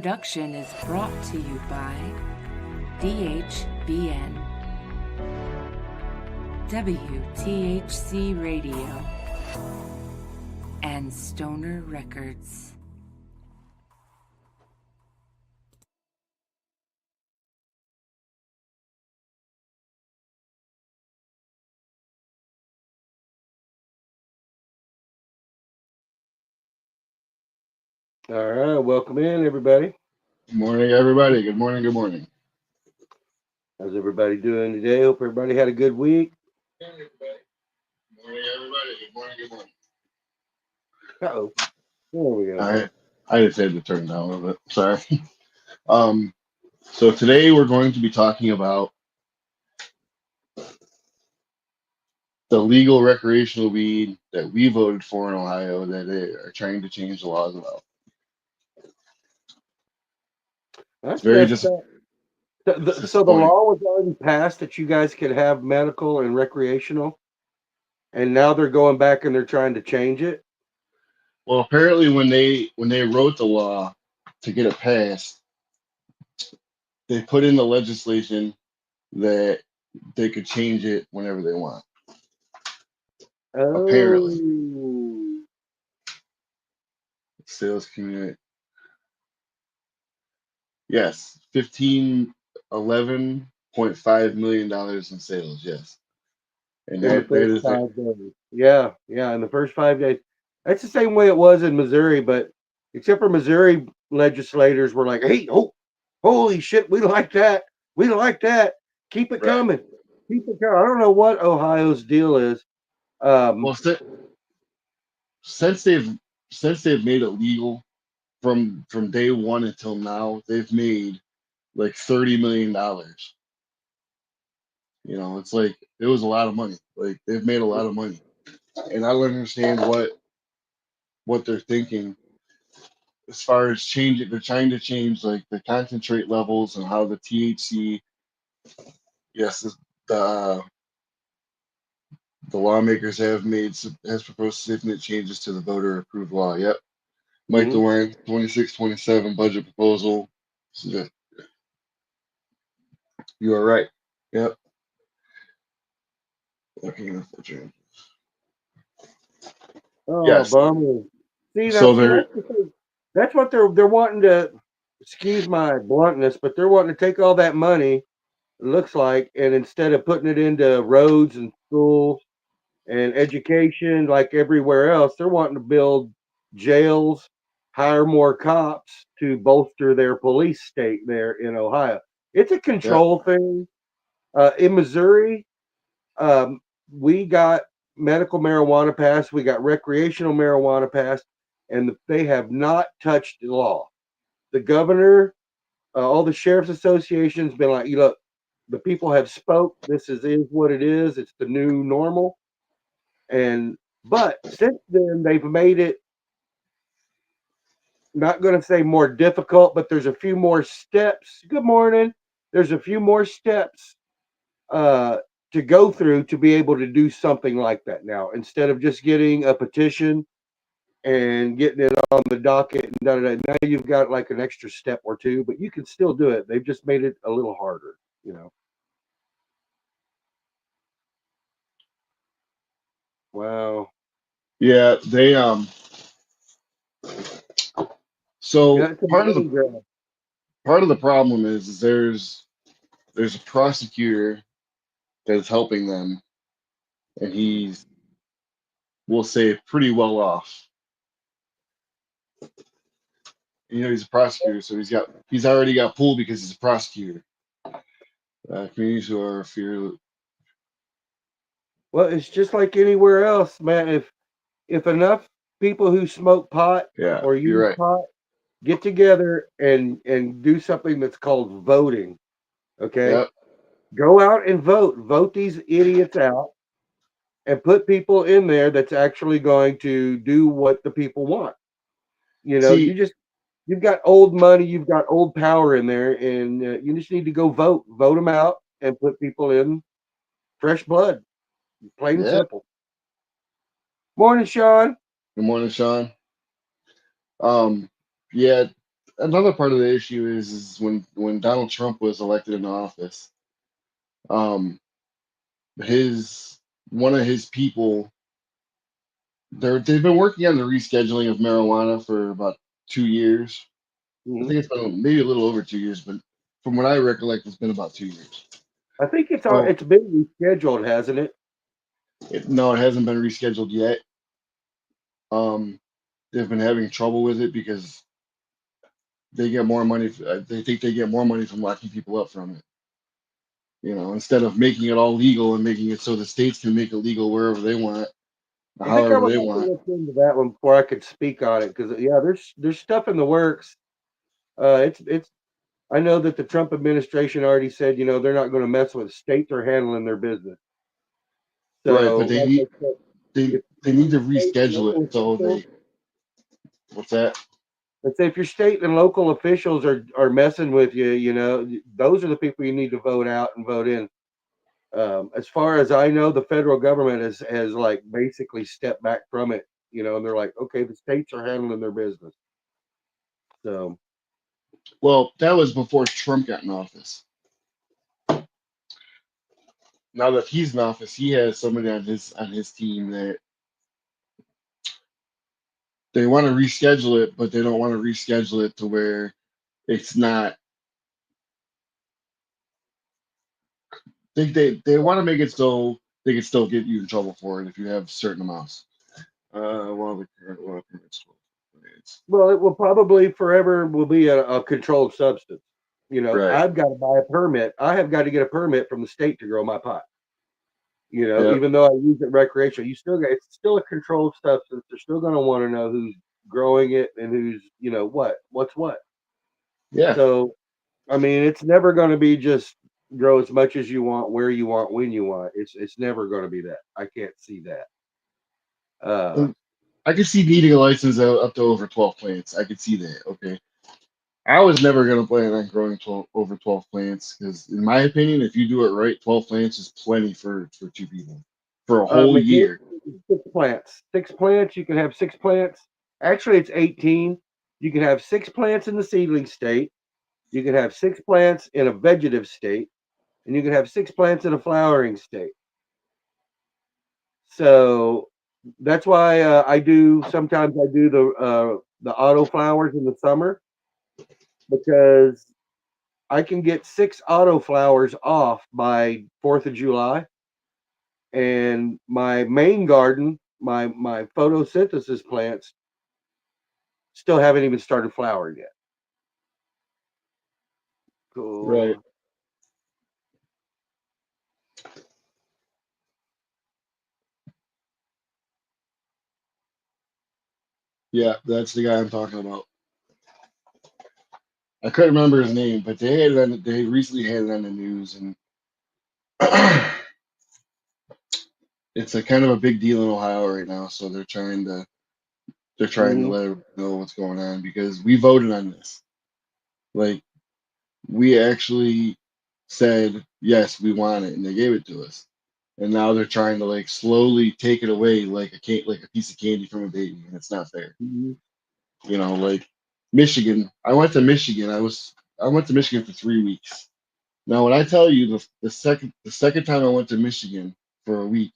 production is brought to you by DHBN WTHC Radio and Stoner Records. All right, welcome in, everybody. Good morning, everybody. Good morning. Good morning. How's everybody doing today? Hope everybody had a good week. Good morning, everybody. Good morning. Good morning. Uh-oh. There we go. All right. I just had to turn down a little bit. Sorry. So today we're going to be talking about the legal recreational weed that we voted for in Ohio that they are trying to change the laws about. That's Very messed up. So the disappointing. law was already passed that you guys could have medical and recreational, and now they're going back and they're trying to change it. Well, apparently when they wrote the law to get it passed, they put in the legislation that they could change it whenever they want. Apparently. Oh. Sales community. Yes, $11.5 million in sales. Yes, and In the that first is it. 5 days. Yeah, in the first 5 days. That's the same way it was in Missouri, but except for Missouri legislators were like, hey, holy shit, we like that. We like that. Keep it Right. coming. Keep it coming. I don't know what Ohio's deal is. Well, since they've made it legal from day one until now, they've made like $30 million. You know, it's like it was a lot of money. Like they've made a lot of money, and I don't understand what they're thinking as far as changing. They're trying to change like the concentrate levels and how the THC. Yes, the lawmakers has proposed significant changes to the voter approved law. Yep. Mike DeWine, 2627 budget proposal. You are right. Yep. Looking at the change. Oh, Yes. bummer. See, So that's what they're wanting to, excuse my bluntness, but they're wanting to take all that money, it looks like, and instead of putting it into roads and schools and education like everywhere else, they're wanting to build jails, hire more cops to bolster their police state there in Ohio. It's a control thing. In Missouri, we got medical marijuana passed, we got recreational marijuana passed, and they have not touched the law. The governor, all the sheriff's associations been like, look, the people have spoke. This is what it is. It's the new normal. But since then, they've made it, not going to say more difficult, but there's a few more steps. Good morning. There's a few more steps to go through to be able to do something like that now, instead of just getting a petition and getting it on the docket and da-da-da. Now you've got like an extra step or two, but you can still do it. They've just made it a little harder, you know. Wow. yeah, they So Yeah, it's a part of money grab. the problem is there's a prosecutor that's helping them, and he's, we'll say, pretty well off. You know, he's a prosecutor, so he's already got pulled because he's a prosecutor. Communities who are fear. Well, it's just like anywhere else, man. If enough people who smoke pot Yeah, or you're use right. pot get together and do something that's called voting, okay? Yep. Go out and vote these idiots out, and put people in there that's actually going to do what the people want. You know, See, you've got old money, you've got old power in there, and you just need to go vote them out, and put people in fresh blood, plain and yeah. simple. Morning, Sean. Good morning, Sean. Yeah, another part of the issue is when Donald Trump was elected in office, um, his one of his people, they've been working on the rescheduling of marijuana for about 2 years. I Mhm. think it's been maybe a little over 2 years, but from what I recollect, it's been about 2 years. I think So it's been rescheduled, hasn't it? no, it hasn't been rescheduled yet. Um, they've been having trouble with it because they get more money. They think they get more money from locking people up from it. Instead of making it all legal and making it so the states can make it legal wherever they want, I think I however would they have to want. look into that one before I could speak on it because yeah, there's stuff in the works. It's I know that the Trump administration already said they're not going to mess with states or handling their business. Right, So but like I said, they need to if state and reschedule it local so officials, they what's that? let's say if your state and local officials are messing with you, those are the people you need to vote out and vote in. As far as I know, the federal government has like basically stepped back from it, and they're like, okay, the states are handling their business. So Well, that was before Trump got in office. Now that he's in office, he has somebody on his team that they want to reschedule it, but they don't want to reschedule it to where it's not. They want to make it so they can still get you in trouble for it if you have certain amounts. Well, the current law permits 12 grades. well, it will probably forever will be a controlled substance. Right. I've got to buy a permit. I have got to get a permit from the state to grow my pot. Yep. Even though I use it recreational, it's still a controlled substance. They're still going to want to know who's growing it and who's, what's what. Yeah. So, I mean, it's never going to be just grow as much as you want, where you want, when you want. It's never going to be that. I can't see that. And I could see needing a license up to over 12 plants. I could see that. Okay. I was never going to plan on growing over 12 plants because, in my opinion, if you do it right, 12 plants is plenty for two people for a whole Majority year. is 6 plants. 6 plants. You can have 6 plants. Actually, it's 18. You can have 6 plants in the seedling state. You can have 6 plants in a vegetative state, and you can have 6 plants in a flowering state. So that's why sometimes I do the auto flowers in the summer because I can get 6 auto flowers off by 4th of July, and my main garden, my photosynthesis plants, still haven't even started flowering yet. Right. Cool. Yeah, that's the guy I'm talking about. I couldn't remember his name, but they recently had it on the news, and it's a kind of a big deal in Ohio right now. So they're trying to Hmm. let everyone know what's going on because we voted on this. Like we actually said yes, we want it, and they gave it to us. And now they're trying to like slowly take it away like a piece of candy from a baby, and it's not fair. Hmm. Like Michigan. I went to Michigan. I went to Michigan for 3 weeks. Now, when I tell you the second time I went to Michigan for a week,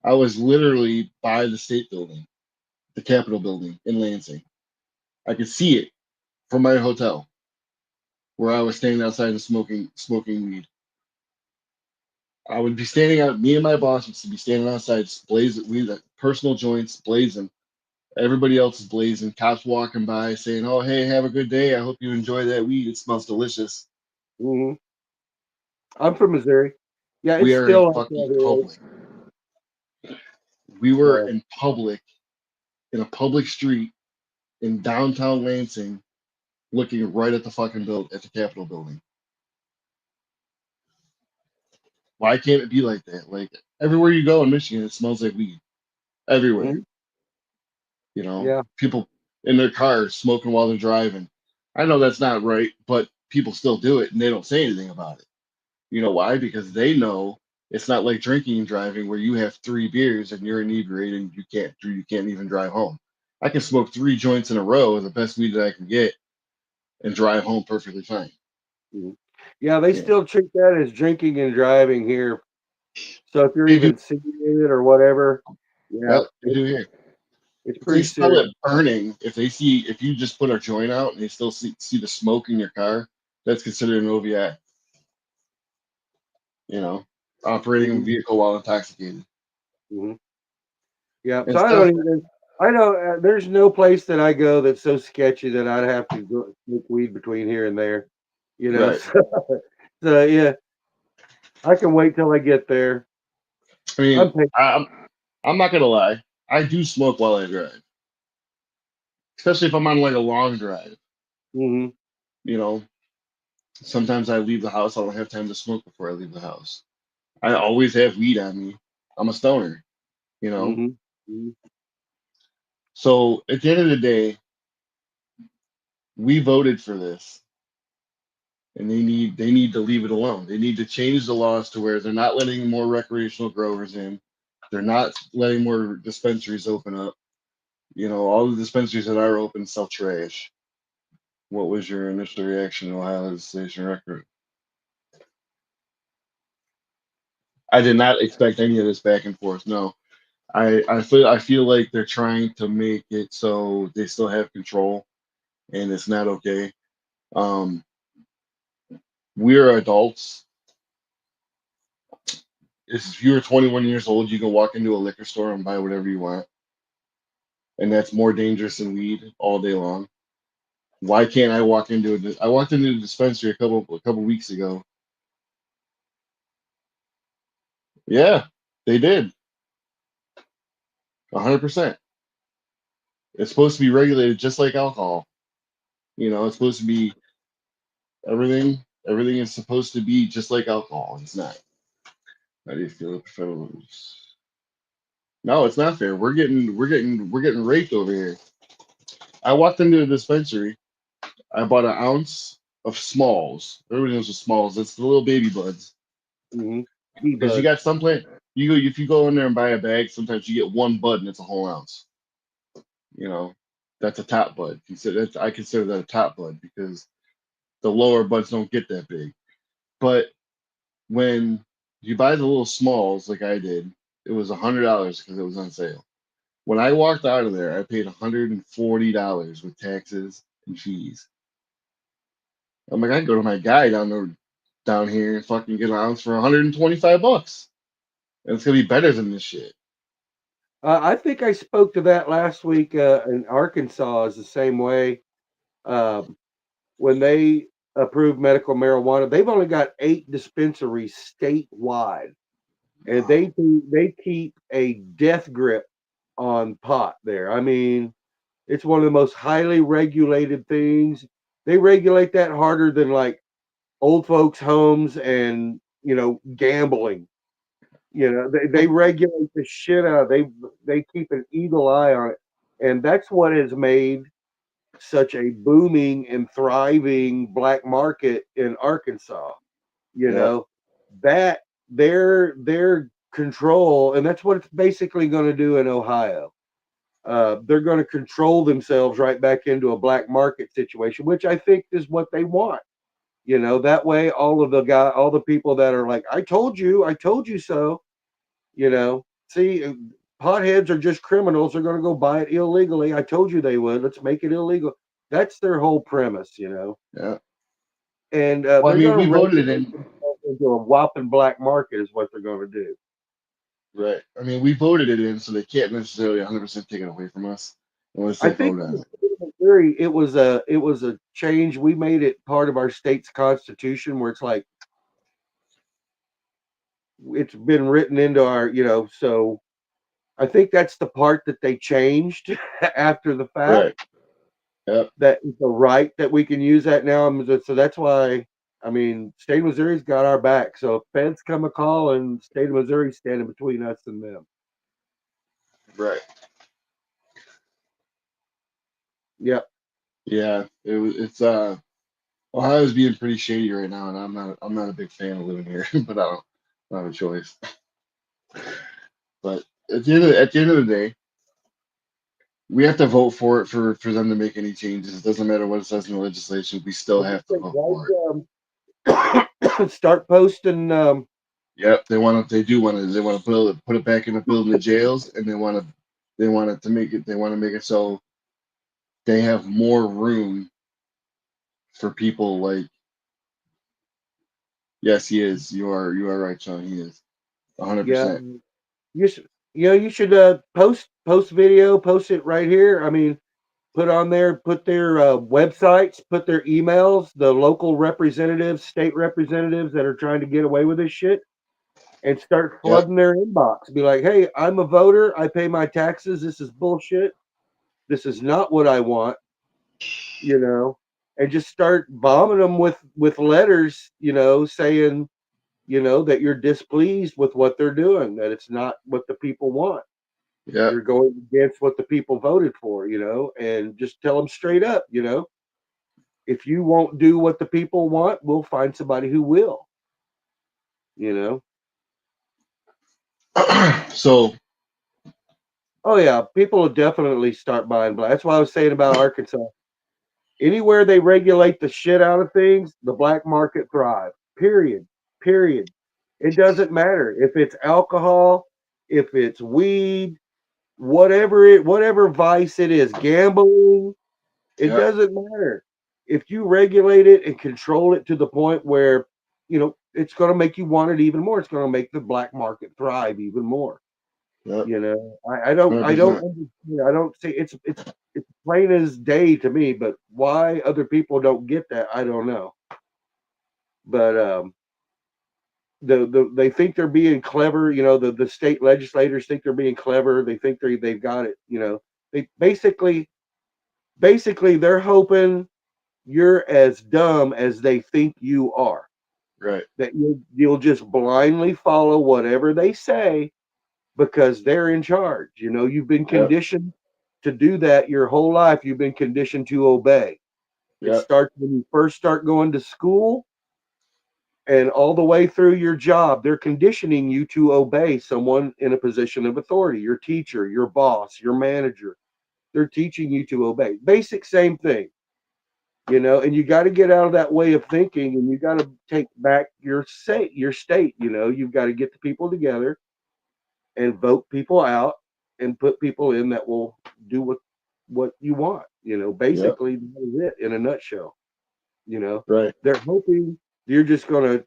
I was literally by the state building, the Capitol building in Lansing. I could see it from my hotel where I was standing outside and smoking weed. I would be standing out. Me and my boss would be standing outside, just blazing weed, personal joints blazing. Everybody else is blazing. Cops walking by saying, "Oh, hey, have a good day. I hope you enjoy that weed. It smells delicious." Hmm. I'm from Missouri. Yeah, We it's are in still like fucking that public. We were here. in public, in a public street in downtown Lansing, looking right at the fucking at the Capitol building. Why can't it be like that? Like everywhere you go in Michigan, it smells like weed. Everywhere. Mhm. Yeah. People in their cars smoking while they're driving. I know that's not right, but people still do it and they don't say anything about it. You know why? Because they know it's not like drinking and driving where you have 3 beers and you're inebriated and you can't even drive home. I can smoke 3 joints in a row, the best weed that I can get, and drive home perfectly fine. Mhm. Yeah, they Yeah. still treat that as drinking and driving here. So if you're They do. even seeing it or whatever, yeah, Yep, they do here. it's If they pretty smell serious. it burning, if you just put a joint out and they still see the smoke in your car, that's considered an OVI. You know, operating a Mhm, vehicle while intoxicated mhm. Yeah, and so I stuff. don't even. I know there's no place that I go that's so sketchy that I'd have to go smoke weed between here and there. You know, Right. so yeah, I can wait till I get there. I mean, I'm patient. I'm not gonna lie. I do smoke while I drive, especially if I'm on like a long drive. Mhm, You know, sometimes I leave the house. I don't have time to smoke before I leave the house. I always have weed on me. I'm a stoner. You know, mhm, mhm. so at the end of the day, we voted for this, and they need to leave it alone. They need to change the laws to where they're not letting more recreational growers in. They're not letting more dispensaries open up. You know, all the dispensaries that are open sell trash. What was your initial reaction to Ohio legislation record? I did not expect any of this back and forth. No, I feel like they're trying to make it so they still have control, and it's not okay. Um, we're adults. If you're 21 years old, you can walk into a liquor store and buy whatever you want, and that's more dangerous than weed all day long. Why can't I walk into I walked into the dispensary a couple weeks ago. Yeah, they did 100%. It's supposed to be regulated just like alcohol. You know, it's supposed to be everything. Everything is supposed to be just like alcohol. It's not. How do you feel about fellows? No, it's not fair. We're getting raped over here. I walked into a dispensary. I bought an ounce of Smalls. Everybody knows what Smalls. It's the little baby buds. Mhm. Because you D-bud. got some plant. If you go in there and buy a bag, sometimes you get one bud and it's a whole ounce. You know, that's a top bud. I consider that a top bud because the lower buds don't get that big. But when you buy the little Smalls like I did, it was $100 because it was on sale. When I walked out of there, I paid $140 with taxes and fees. I'm like, I can go to my guy down here and fucking get an ounce for $125. And it's gonna be better than this shit. I think I spoke to that last week in Arkansas is the same way. Um, when they approved medical marijuana, they've only got 8 dispensaries statewide, and Wow. they keep a death grip on pot there. I mean, it's one of the most highly regulated things. They regulate that harder than like old folks' homes and gambling. They regulate the shit out. They keep an eagle eye on it, and that's what has made such a booming and thriving black market in Arkansas. You Yep. know that their control, and that's what it's basically going to do in Ohio. They're going to control themselves right back into a black market situation, which I think is what they want. That way, all the people that are like, I told you so." See, potheads are just criminals. They're going to go buy it illegally. I told you they would. Let's make it illegal. That's their whole premise. Yeah. And Well, I they're mean, going we to voted it regulate in. themselves into a whopping black market, is what they're going to do. Right. I mean, we voted it in, so they can't necessarily 100% take it away from us unless I they think vote in the on it. state of Missouri, it was a change. We made it part of our state's constitution, where it's like it's been written into our. So I think that's the part that they changed after the fact. Right. Yep. That is the right that we can use that now. So that's why, I mean, state of Missouri's got our back. So if feds come a call, and state of Missouri standing between us and them. Right. Yep. Yeah. It's Ohio's being pretty shady right now, and I'm not a big fan of living here, but I don't have a choice. But at the end of the day, we have to vote for it for them to make any changes. It doesn't matter what it says in the legislation. We still I just have to think, vote for it. guys, start posting. Yep, they want to. They do want to. They want to put it back in the building of jails, and they want it to make it. They want to make it so they have more room for people like. Yes, he is. You are right, Sean. He is 100. Yeah, Percent you should. You should post video, post it right here. I mean, put their websites, put their emails, the local representatives, state representatives that are trying to get away with this shit, and start Yep. flooding their inbox. Be like, hey, I'm a voter. I pay my taxes. This is bullshit. This is not what I want. You know, and just start bombing them with letters. Saying that you're displeased with what they're doing. That it's not what the people want. Yep. You're going against what the people voted for. And just tell them straight up. If you won't do what the people want, we'll find somebody who will. You know. So Oh yeah, people will definitely start buying black. That's why I was saying about Arkansas. Anywhere they regulate the shit out of things, the black market thrives. Period. Period. It doesn't matter if it's alcohol, if it's weed, whatever vice it is, gambling. It yep. doesn't matter. If you regulate it and control it to the point where it's going to make you want it even more. It's going to make the black market thrive even more. Yep. I don't 100%. understand. I don't see it's plain as day to me, but why other people don't get that, I don't know. But they think they're being clever. The state legislators think they're being clever. They think they've got it. They basically they're hoping you're as dumb as they think you are. Right. That you'll just blindly follow whatever they say because they're in charge. You've been Yep. conditioned to do that your whole life. You've been conditioned to obey. It Yep. starts when you first start going to school and all the way through your job. They're conditioning you to obey someone in a position of authority, your teacher, your boss, your manager. They're teaching you to obey. Basic same thing. And you got to get out of that way of thinking, and you got to take back your state. You've got to get the people together and vote people out and put people in that will do what you want. Yep. Basically that is it in a nutshell. You know, Right. they're hoping you're just gonna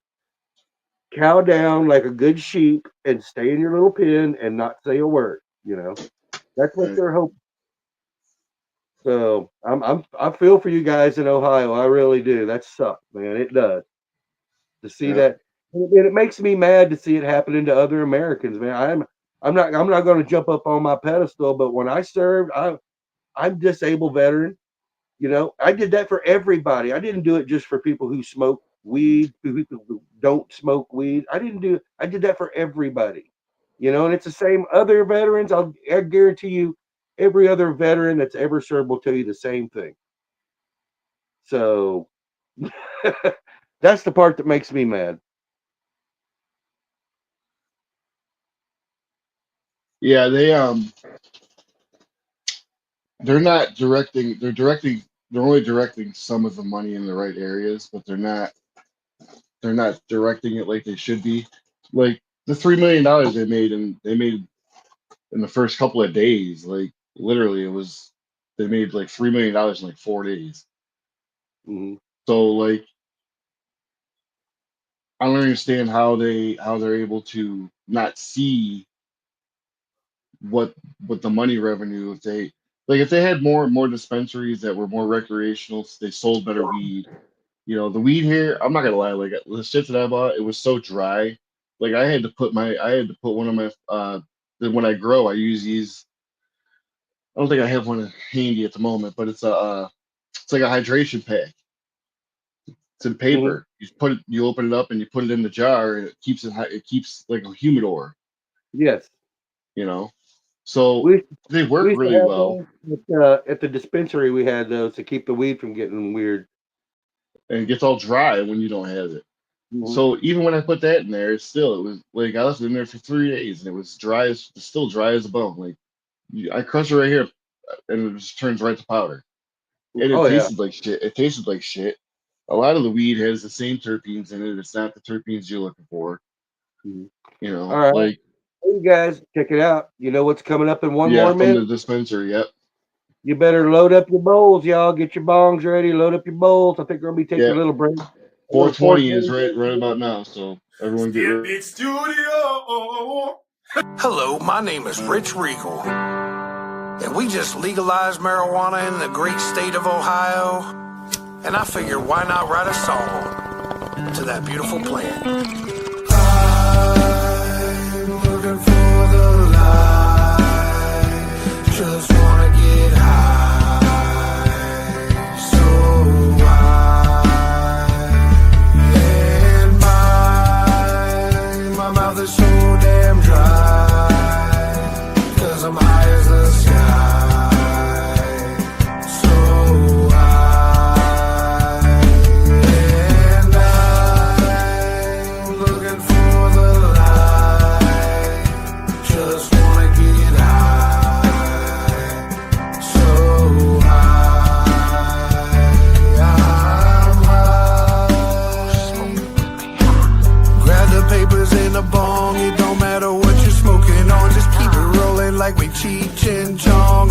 cow down like a good sheep and stay in your little pen and not say a word. That's what Right. they're hoping. So I feel for you guys in Ohio. I really do. That sucks, man. It does to see Yep. that, and it makes me mad to see it happening to other Americans, man. I'm not going to jump up on my pedestal, but when I served, I'm disabled veteran. I did that for everybody. I didn't do it just for people who smoke weed, people who don't smoke weed. I did that for everybody. And it's the same other veterans. I guarantee you, every other veteran that's ever served will tell you the same thing. So that's the part that makes me mad. Yeah. They're not directing. They're directing. They're only directing some of the money in the right areas, but they're not. They're not directing it like they should be. Like the $3 million they made in the first couple of days. Like literally, it was they made like $3 million in like 4 days. Hmm. So like I don't understand how they're able to not see what the money revenue if they had more dispensaries that were more recreational, they sold better weed. The weed here, I'm not gonna lie, like the shit that I bought, it was so dry. Like I had to put one of my then when I grow, I use these. I don't think I have one handy at the moment, but it's like a hydration pack. It's in Hmm. paper. You open it up and you put it in the jar, and it keeps like a humidor. Yes, You know, so we they we work used to really have well, those at the dispensary. We had those to keep the weed from getting weird. and it gets all dry when you don't have it. Hmm. So even when I put that in there, it was like I left it in there for 3 days, and it was still dry as a bone. Like I crush it right here. and it just turns right to powder. And it Oh yeah. tasted like shit. It tasted like shit. A lot of the weed has the same terpenes in it. It's not the terpenes you're looking for. Mhm. You All know, right. like Hey, you guys, check it out. You know what's coming up in one yeah, more from minute? the dispensary. Yep. You better load up your bowls, y'all. Get your bongs ready. Load up your bowls. I think we're gonna be taking Yeah. a little break. A little 420 is 420. right about now. So everyone get ready. Studio. Hello, my name is Rich Regal, and we just legalized marijuana in the great state of Ohio, and I figured why not write a song to that beautiful plant. I'm looking for the light, just wanna get high, so high, and my mouth is so damn dry, 'cause I'm high as the sky, so high, and I'm looking for the light, just wanna get high, so high, I'm high. Grab the papers in the bong, it don't matter what you're smoking on, just keep it rolling like we Cheech and Chong,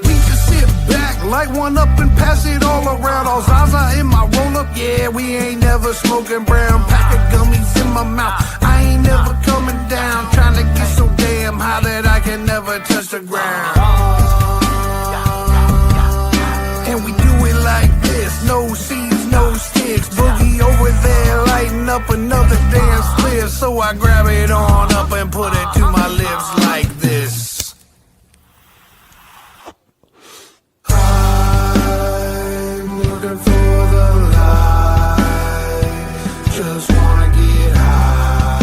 We just sit back, light one up and pass it all around, all Zaza in my roll up, yeah, we ain't never smoking brown, pack of gummies in my mouth, I ain't never coming down, trying to get so damn high that I can never touch the ground. And we do it like this, no seeds, no sticks, boogie over there, lighting up another damn spliff, so I grab it on up and put it to my lips like this. I'm looking for the light, just wanna get high,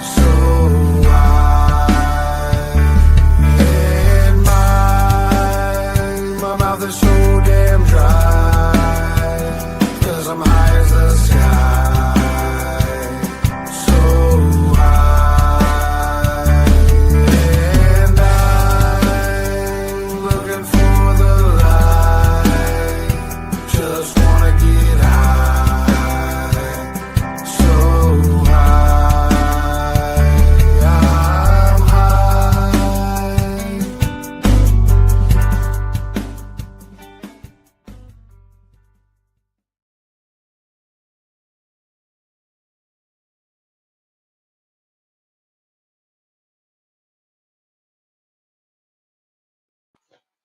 so high, and my mouth is so damn dry, 'cause I'm high as the sky, so high, and I'm looking for the light, just wanna get high, so high, I'm high.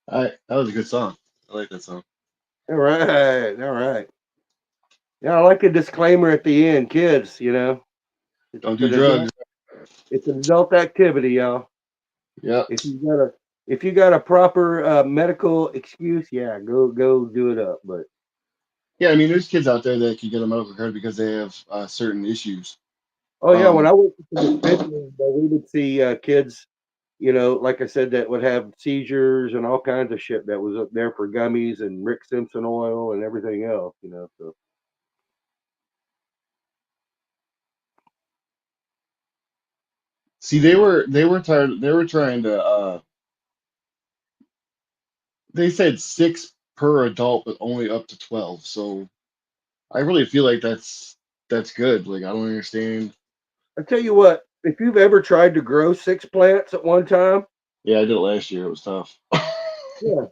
All right, that was a good song. I like that song. All right. All right. Yeah, I like the disclaimer at the end, kids. You know, Don't it's do an adult, drugs. it's an adult activity, y'all. Yep. If you got a proper medical excuse, yeah, go do it up. But Yeah, I mean, there's kids out there that can get a medical card because they have certain issues. oh yeah, when I Um, went to the dispensary, we would see kids, like I said, that would have seizures and all kinds of shit that was up there for gummies and Rick Simpson oil and everything else. So see, they were tired. They were trying to. They said 6 per adult, but only up to 12. So I really feel like that's good. Like I don't understand. I tell you what, if you've ever tried to grow 6 plants at one time, Yeah, I did it last year. It was tough. yeah,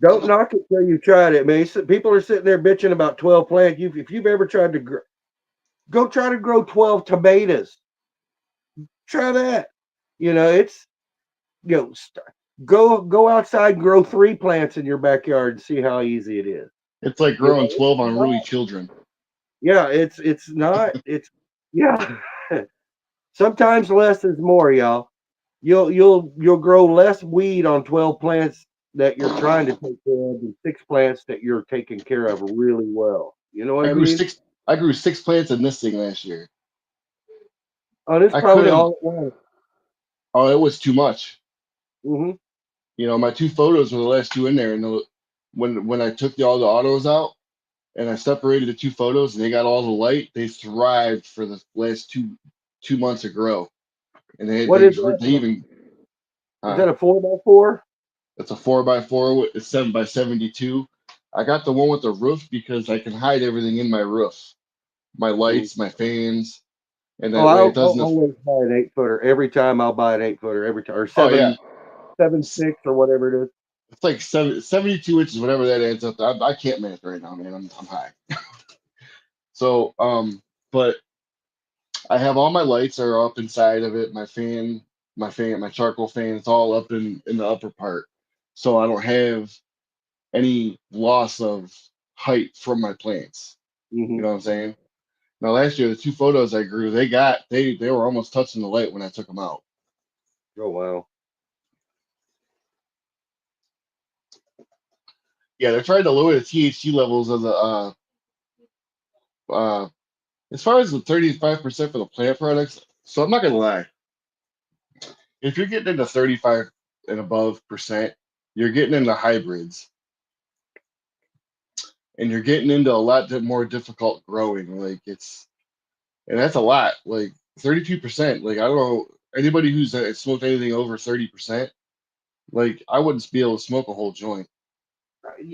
don't knock it till you tried it, man. People are sitting there bitching about 12 plants. If you've ever tried to go try to grow 12 tomatoes. Try that. It's you know, st- go outside and grow 3 plants in your backyard and see how easy it is. It's like growing 12 unruly children. Yeah, it's not. It's yeah. Sometimes less is more, y'all. You'll grow less weed on 12 plants that you're trying to take care of than 6 plants that you're taking care of really well. You know what I I grew mean? six. I grew 6 plants in this thing last year. Oh, this I could probably have. all at once. Oh, it was too much. Hmm. My 2 photos were the last 2 in there, and when I took all the autos out and I separated the 2 photos and they got all the light, they thrived for the last two months of grow. And they What they, is dr- they that? even Is that a 4x4? it's a 4x4. It's 7x72. I got the one with the roof because I can hide everything in my roof, my Mm. lights, my fans, and Oh, that way it I'll doesn't. always buy an 8-footer every time. I'll buy an 8-footer every time, or Oh yeah, 7.6 or whatever it is. it's like 72 inches, whatever that adds up to. I can't math right now, man. I'm high. So but I have all my lights are up inside of it. My charcoal fan, it's all up in the upper part. So I don't have any loss of height from my plants. You Hmm. know what I'm saying? Now last year, the 2 photos I grew, they were almost touching the light when I took them out. Oh wow. Yeah, they're trying to lower the THC levels of the uh as far as the 35% for the plant products. So I'm not gonna lie, if you're getting into 35 and above percent, you're getting into hybrids and you're getting into a lot more difficult growing. Like and that's a lot. Like 32%. Like I don't know anybody who's smoked anything over 30%. Like I wouldn't be able to smoke a whole joint.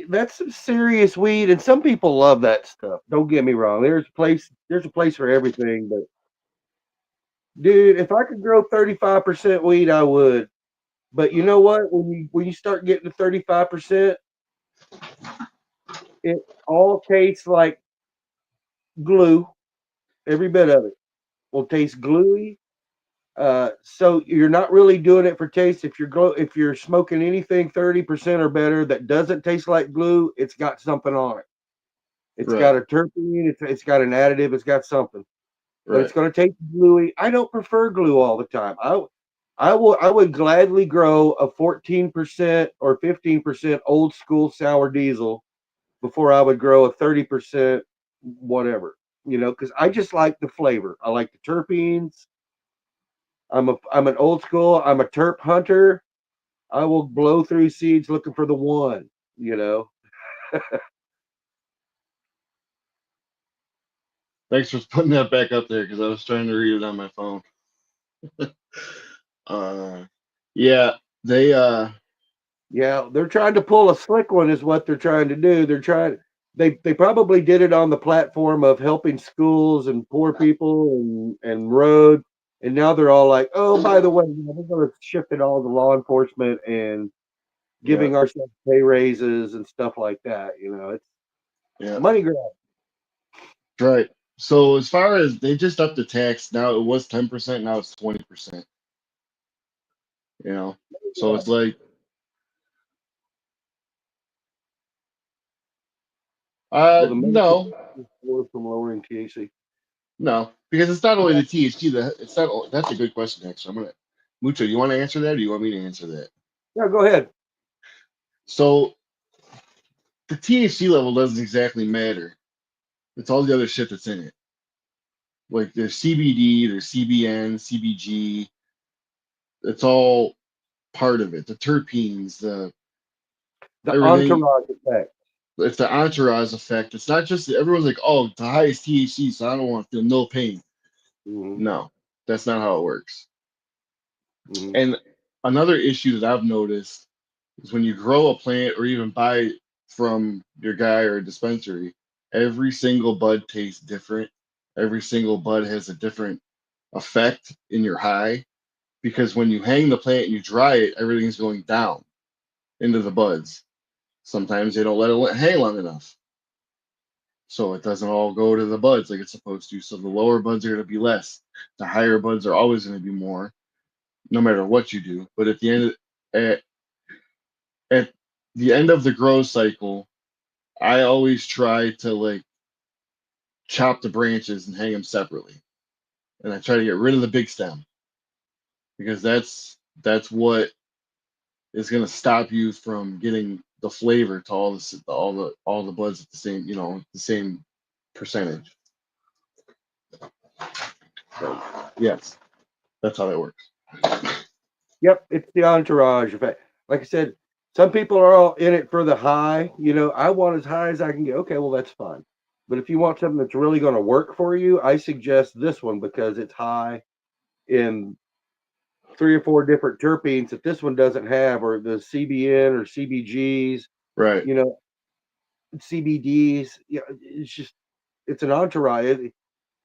That's some serious weed, and some people love that stuff. Don't get me wrong. There's a place for everything, but dude, if I could grow 35% weed, I would. But you know what? When you start getting to 35%, it all tastes like glue. Every bit of it will taste gluey. So you're not really doing it for taste. If you're smoking anything 30% or better that doesn't taste like glue, it's got something on it. It's got Right, a terpene. It's got an additive. It's got something, but right. it's going to taste gluey. I don't prefer glue all the time. I would gladly grow a 14% or 15% old school sour diesel before I would grow a 30% whatever. Because I just like the flavor. I like the terpenes. I'm an old school. I'm a terp hunter. I will blow through seeds looking for the one. You know. Thanks for putting that back up there because I was trying to read it on my phone. Uh, yeah, they Yeah, they're trying to pull a slick one, is what they're trying to do. They probably did it on the platform of helping schools and poor people and road, and now they're all like, oh, by the way, we're going to shift it all to law enforcement and yeah, giving ourselves pay raises and stuff like that. It's yeah, money grab. right. So as far as they just upped the tax, now it was 10%, now it's 20%. You know, so it's like Well, the medical no, is for from lowering THC. no, because it's not only Yeah, the THC that it's not. That's a good question, actually. I'm gonna Mucho. You want to answer that, or you want me to answer that? yeah, go ahead. So the THC level doesn't exactly matter. It's all the other shit that's in it. Like there's CBD, there's CBN, CBG. It's all part of it. The terpenes, the The everything. entourage effect. It's the entourage effect. It's not just everyone's like, oh, the highest THC, so I don't want to feel no pain. Hmm. No, that's not how it works. Hmm. And another issue that I've noticed is when you grow a plant or even buy from your guy or a dispensary, every single bud tastes different. Every single bud has a different effect in your high because when you hang the plant and you dry it, everything's going down into the buds. Sometimes they don't let it hang long enough. So it doesn't all go to the buds like it's supposed to. So the lower buds are going to be less. The higher buds are always going to be more, no matter what you do. But at, at the end of the grow cycle, I always try to like chop the branches and hang them separately. And I try to get rid of the big stem because that's what is going to stop you from getting the flavor to all the buds at the same, the same percentage. So, yes, that's how that works. Yep, it's the entourage effect. Like I said, some people are all in it for the high. I want as high as I can get. Okay, well, that's fine. But if you want something that's really going to work for you, I suggest this one because it's high in 3 or 4 different terpenes that this one doesn't have, or the CBN or CBGs, Right. you know, CBDs. Yeah, it's an entourage.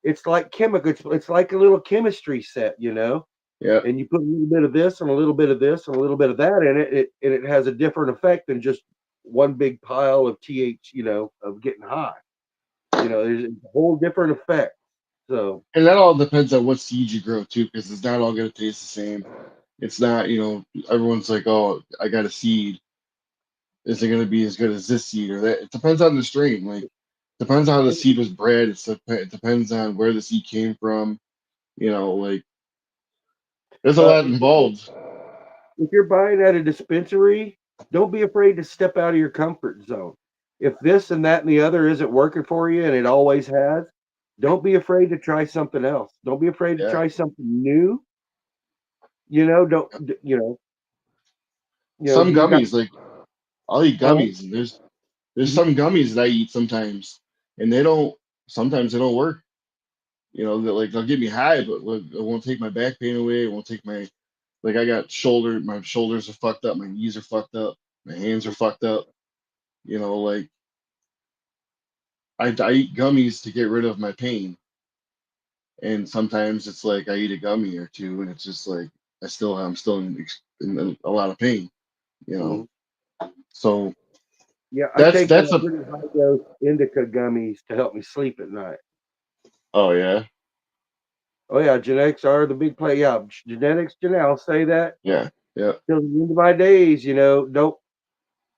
It's like chemical. It's like a little chemistry set, Yeah. and you put a little bit of this and a little bit of this and a little bit of that in it, and it has a different effect than just one big pile of of getting high. There's a whole different effect. So And that all depends on what seed you grow too, because it's not all going to taste the same. It's not, everyone's like, oh, I got a seed. Is it going to be as good as this seed or that? It depends on the strain. Like, depends on how the seed was bred. It depends on where the seed came from. Like, there's a but lot involved. if you're buying at a dispensary, don't be afraid to step out of your comfort zone. If this and that and the other isn't working for you, and it always has, don't be afraid to try something else. Don't be afraid to Yeah. try something new. Don't Some you got gummies, like, I'll eat gummies. And there's Mhm. some gummies that I eat sometimes, and sometimes they don't work. That like they'll get me high, but like, it won't take my back pain away. It won't take my. I got my shoulders are fucked up, my knees are fucked up, my hands are fucked up. Like I eat gummies to get rid of my pain, and sometimes it's like I eat a gummy or two, and it's just like I'm still in a lot of pain. You know, Mhm. so Yeah, I that's take that's a pretty high dose indica gummies to help me sleep at night. oh yeah, Oh yeah, genetics are the big play. Yeah, genetics, I'll say that yeah, yeah. till the end of my days.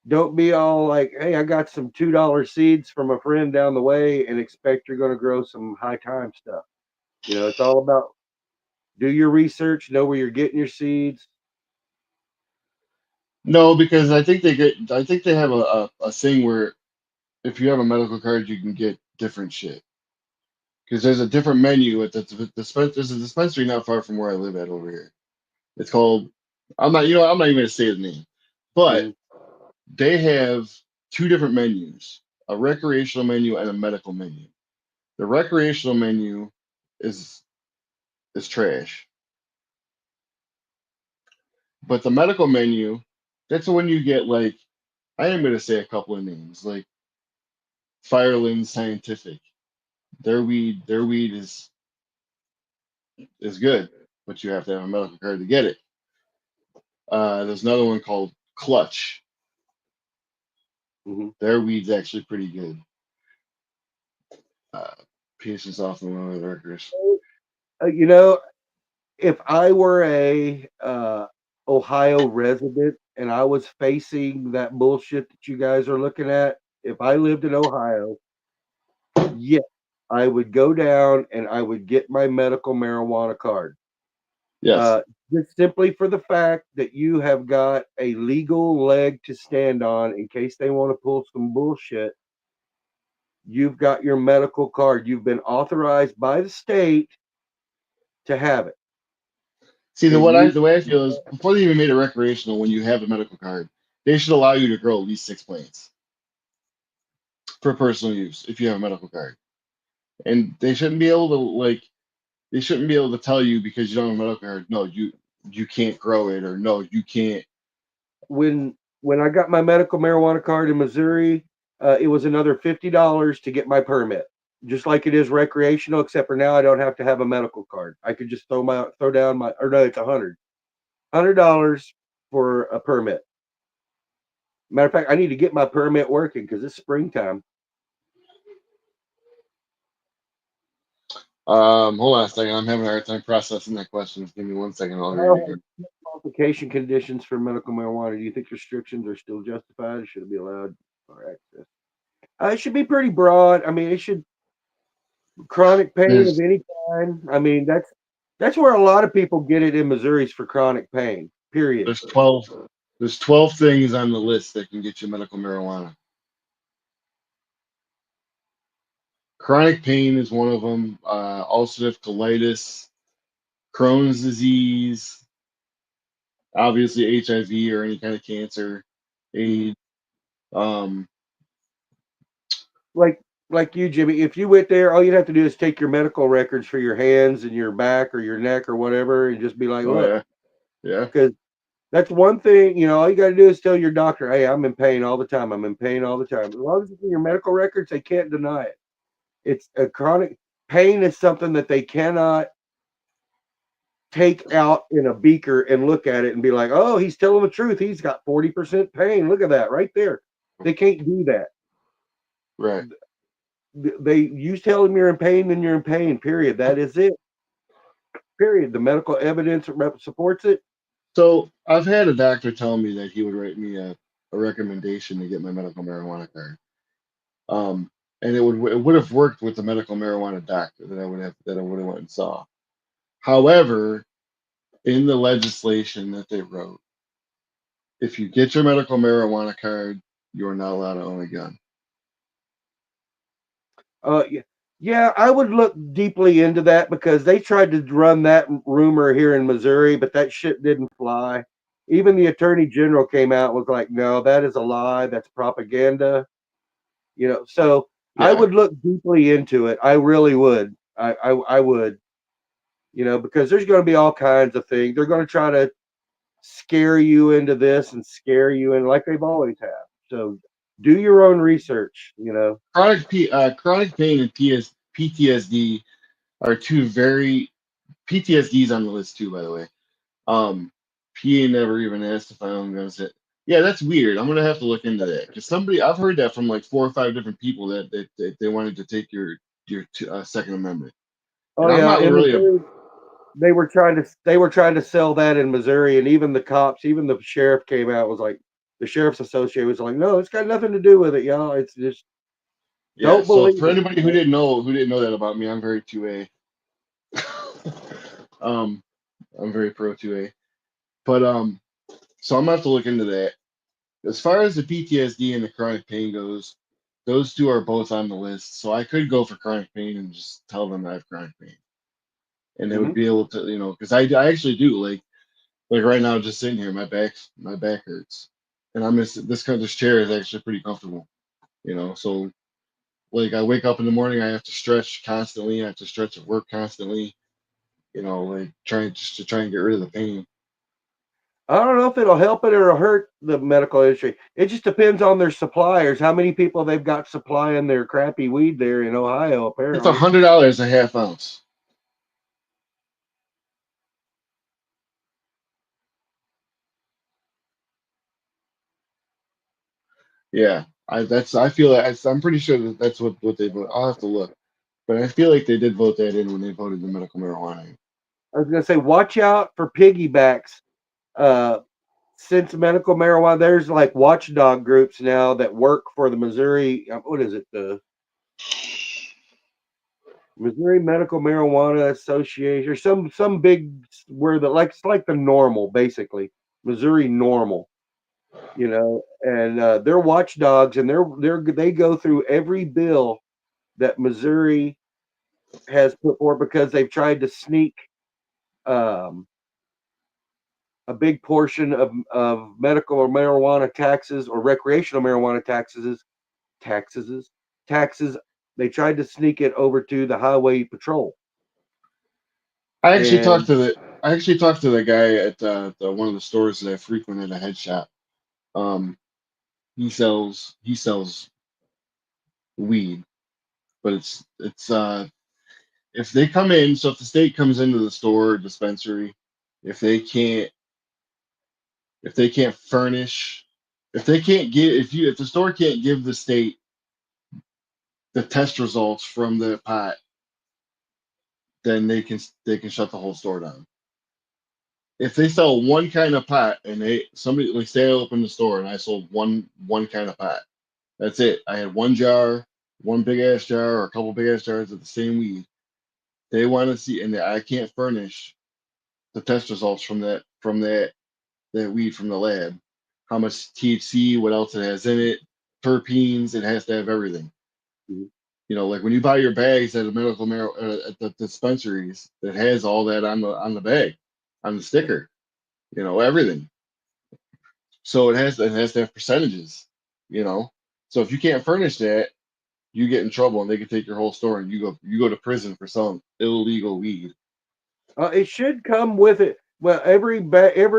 Don't be all like, hey, I got some $2 seeds from a friend down the way and expect you're going to grow some high time stuff. It's all about do your research, know where you're getting your seeds. No, because I think they have a thing where if you have a medical card, you can get different shit. Because there's a different menu at there's a dispensary not far from where I live at over here. It's called I'm not even gonna say the name, but Mhm. they have two different menus, a recreational menu and a medical menu. The recreational menu is is trash, but the medical menu, that's when you get like I am gonna say a couple of names like Fireland Scientific. Their weed is good, but you have to have a medical card to get it. There's another one called Clutch. Mhm. Their weed's actually pretty good. Uh, Patients often lower workers. Uh, you know, if I were a Ohio resident and I was facing that bullshit that you guys are looking at, if I lived in Ohio, yes, I would go down and I would get my medical marijuana card. Yes. Uh, just simply for the fact that you have got a legal leg to stand on in case they want to pull some bullshit. You've got your medical card. You've been authorized by the state to have it. See, And you the way I feel is before they even made it recreational, when you have a medical card, they should allow you to grow at least 6 plants for personal use if you have a medical card. And they shouldn't be able to they shouldn't be able to tell you because you don't have a medical card, no, you can't grow it or no, you can't. when I got my medical marijuana card in Missouri, it was another $50 to get my permit, just like it is recreational. Except for now, I don't have to have a medical card. I could just throw down my or no, it's $100 for a permit. Matter of fact, I need to get my permit working because it's springtime. Hold on a second. I'm having a hard time processing that question. Just give me 1 second. I'll read it Well, again. qualification conditions for medical marijuana. Do you think restrictions are still justified? Should it be allowed for access? It should be pretty broad. I mean, it should chronic pain of There's any kind. I mean, that's where a lot of people get it in Missouri is for chronic pain. Period. there's 12 things on the list that can get you medical marijuana. Chronic pain is one of them. Ulcerative colitis, Crohn's disease, obviously HIV or any kind of cancer, Mhm. AIDS. Um, Like like you, Jimmy. If you went there, all you'd have to do is take your medical records for your hands and your back or your neck or whatever, and just be like, oh "Look, yeah, Yeah. Because that's one thing, all you got to do is tell your doctor, hey, I'm in pain all the time. I'm in pain all the time. As long as it's in your medical records, they can't deny it. It's a chronic pain is something that they cannot take out in a beaker and look at it and be like, oh, he's telling the truth. He's got 40% pain. Look at that right there. They can't do that. Right. You tell them you're in pain, then you're in pain, period. That is it. Period. The medical evidence supports it. So I've had a doctor tell me that he would write me a recommendation to get my medical marijuana card. And it would have worked with the medical marijuana doctor that I would have went and saw. However, in the legislation that they wrote, if you get your medical marijuana card, you are not allowed to own a gun. Yeah, I would look deeply into that because they tried to run that rumor here in Missouri, but that shit didn't fly. Even the attorney general came out and was like, no, that is a lie. That's propaganda. So I Yeah. would look deeply into it. I really would. I would, because there's going to be all kinds of things. They're going to try to scare you into this and scare you in like they've always have. So do your own research, Chronic pain and PTSD are two very PTSD's on the list too, by the way. PA never even asked if I own guns. Yeah, that's weird. I'm gonna have to look into that because I've heard that from like 4 or 5 different people that they wanted to take your Second Amendment. Oh And I'm yeah, not in really a Missouri, they were trying to sell that in Missouri, and even the cops, even the sheriff came out was like, the sheriff's associate was like, no, it's got nothing to do with it, y'all. It's just yeah. don't So believe for it. anybody who didn't know that about me, I'm very 2A. um, I'm very pro 2A. But so I'm gonna have to look into that. As far as the PTSD and the chronic pain goes, those two are both on the list. So I could go for chronic pain and just tell them I have chronic pain, and they would Mhm. be able to, because I actually do like right now, just sitting here, my back hurts, and this chair is actually pretty comfortable, So like I wake up in the morning, I have to stretch constantly. I have to stretch at work constantly, like trying just to try and get rid of the pain. I don't know if it'll help it or hurt the medical industry. It just depends on their suppliers, how many people they've got supplying their crappy weed there in Ohio, It's apparently. $100 a half ounce. Yeah, I feel like I'm pretty sure that's what they vote. I'll have to look, but I feel like they did vote that in when they voted the medical marijuana in. I was gonna say, watch out for piggybacks. Uh, since medical marijuana, there's like watchdog groups now that work for the Missouri. What is it? The Missouri Medical Marijuana Association, or some big where it's like the normal, basically Missouri normal, and they're watchdogs, and they go through every bill that Missouri has put forward because they've tried to sneak um, a big portion of medical or marijuana taxes or recreational marijuana taxes taxes. They tried to sneak it over to the highway patrol. And I actually talked to the guy at one of the stores that I frequented, a head shop. Um, he sells weed, but if they come in, so if the state comes into the store or dispensary, if they can't if they can't furnish, if they can't give if the store can't give the state the test results from the pot, then they can shut the whole store down. If they sell one kind of pot and somebody like say I opened the store and I sold one kind of pot, that's it. I had one jar, one big ass jar or a couple big ass jars of the same weed. They want to see, and I can't furnish the test results from that weed from the lab. How much THC, what else it has in it, terpenes, it has to have everything. Like when you buy your bags at at the dispensaries, that has all that on the bag, on the sticker, everything. So it has to have percentages, you know. So if you can't furnish that, you get in trouble, and they can take your whole store, and you go to prison for selling illegal weed. it should come with it. Well, every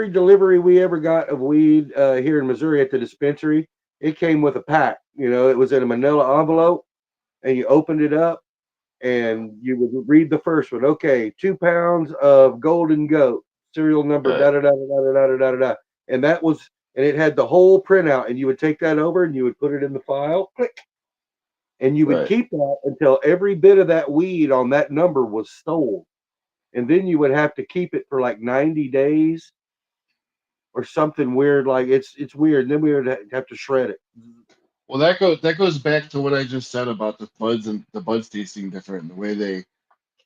delivery we ever got of weed here in Missouri at the dispensary, it came with a pack. You know, it was in a manila envelope, and you opened it up, and you would read the first one. Okay, 2 pounds of Golden Goat, serial number Right. da da da da da da da da da, and that was, and it had the whole printout, and you would take that over and you would put it in the file, click, and you would Right. keep that until every bit of that weed on that number was sold, and then you would have to keep it for like 90 days or something weird. Like it's weird. And then we would have to shred it. Well, that goes back to what I just said about the buds and the buds tasting different, the way they,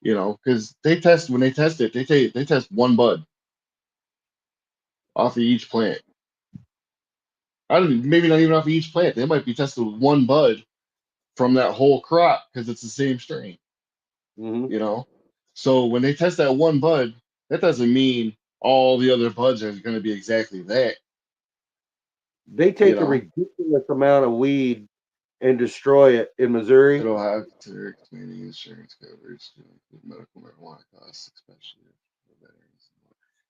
because they test when they test it, they test one bud off of each plant. I don't maybe not even off of each plant. They might be testing one bud from that whole crop because it's the same strain. Hmm. You know, so when they test that one bud, that doesn't mean all the other buds are going to be exactly that. They You take a know, ridiculous amount of weed and destroy it in Missouri. it'll have to expanding insurance coverage to include medical marijuana costs, especially for veterans.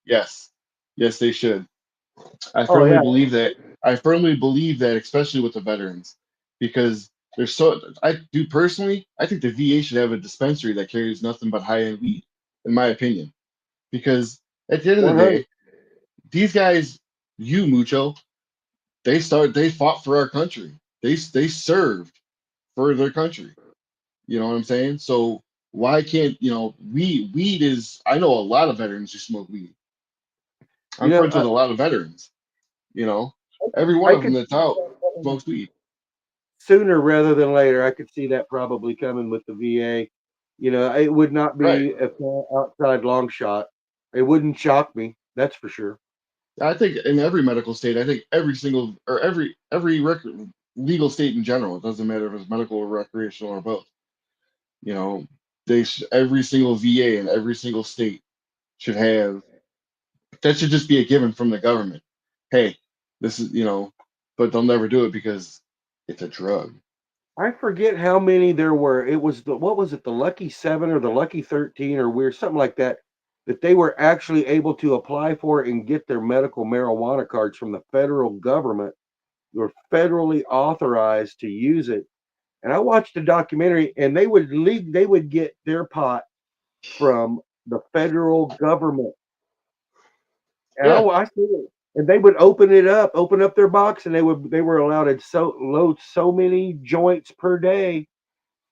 Yes, yes, they should. I Oh firmly yeah, believe that. I firmly believe that, especially with the veterans, because there's so. I do personally. I think the VA should have a dispensary that carries nothing but high-end weed, in my opinion. Because at the end of the 100. day, these guys, you Mucho, they fought for our country. They served for their country. You know what I'm saying? So why can't weed is I know a lot of veterans who smoke weed. You I'm know, friends with a lot of veterans. You know, every one I of them could that's out smokes weed. sooner rather than later. I could see that probably coming with the VA. You know, it would not Right. be a outside long shot. It wouldn't shock me. That's for sure. I think in every medical state, I think every single or legal state in general, it doesn't matter if it's medical or recreational or both. You know, every single VA in every single state should have that should just be a given from the government. Hey, this is but they'll never do it because it's a drug. I forget how many there were. It was what was it, the Lucky Seven or the Lucky 13 or weird, something like that, that they were actually able to apply for and get their medical marijuana cards from the federal government. They were federally authorized to use it. And I watched a documentary, and they would get their pot from the federal government. And Yeah, I see it. And they would open up their box, and they were allowed to load so many joints per day,